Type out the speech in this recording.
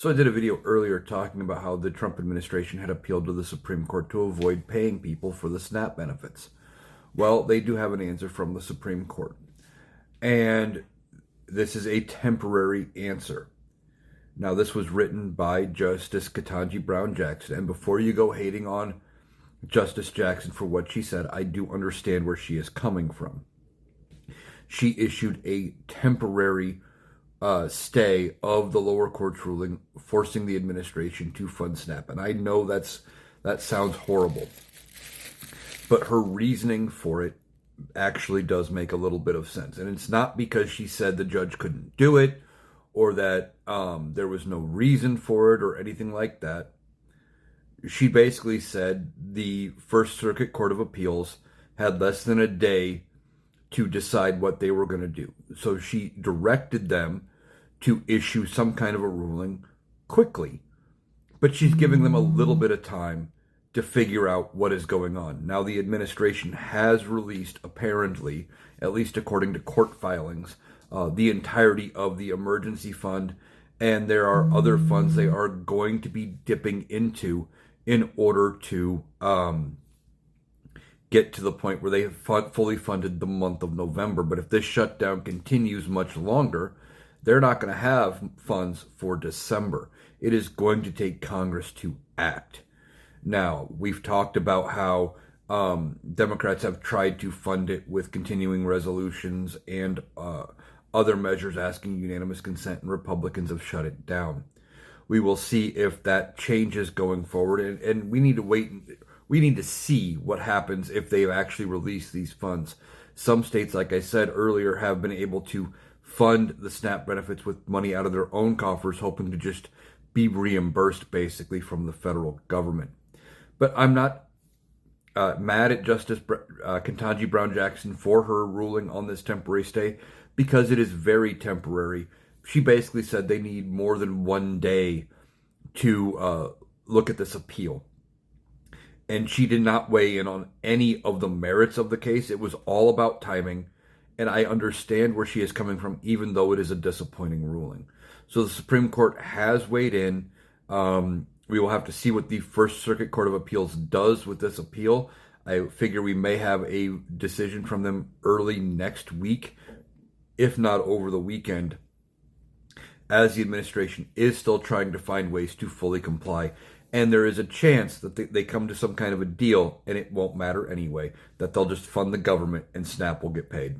So I did a video earlier talking about how the Trump administration had appealed to the Supreme Court to avoid paying people for the SNAP benefits. Well, they do have an answer from the Supreme Court. And this is a temporary answer. Now, this was written by Justice Ketanji Brown Jackson. And before you go hating on Justice Jackson for what she said, I do understand where she is coming from. She issued a temporary stay of the lower court's ruling, forcing the administration to fund SNAP. And I know that sounds horrible, but her reasoning for it actually does make a little bit of sense. And it's not because she said the judge couldn't do it or that there was no reason for it or anything like that. She basically said the First Circuit Court of Appeals had less than a day to decide what they were going to do. So she directed them to issue some kind of a ruling quickly. But she's giving them a little bit of time to figure out what is going on. Now, the administration has released, apparently, at least according to court filings, the entirety of the emergency fund, and there are other funds they are going to be dipping into in order to get to the point where they have fully funded the month of November. But if this shutdown continues much longer, they're not going to have funds for December. It is going to take Congress to act. Now, we've talked about how Democrats have tried to fund it with continuing resolutions and other measures asking unanimous consent, and Republicans have shut it down. We will see if that changes going forward, and we need to wait. We need to see what happens if they actually release these funds. Some states, like I said earlier, have been able to fund the SNAP benefits with money out of their own coffers, hoping to just be reimbursed basically from the federal government. But I'm not mad at Justice Ketanji Brown Jackson for her ruling on this temporary stay, because it is very temporary. She basically said they need more than 1 day to look at this appeal. And she did not weigh in on any of the merits of the case. It was all about timing. And I understand where she is coming from, even though it is a disappointing ruling. So the Supreme Court has weighed in. We will have to see what the First Circuit Court of Appeals does with this appeal. I figure we may have a decision from them early next week, if not over the weekend, as the administration is still trying to find ways to fully comply. And there is a chance that they come to some kind of a deal and it won't matter anyway, that they'll just fund the government and SNAP will get paid.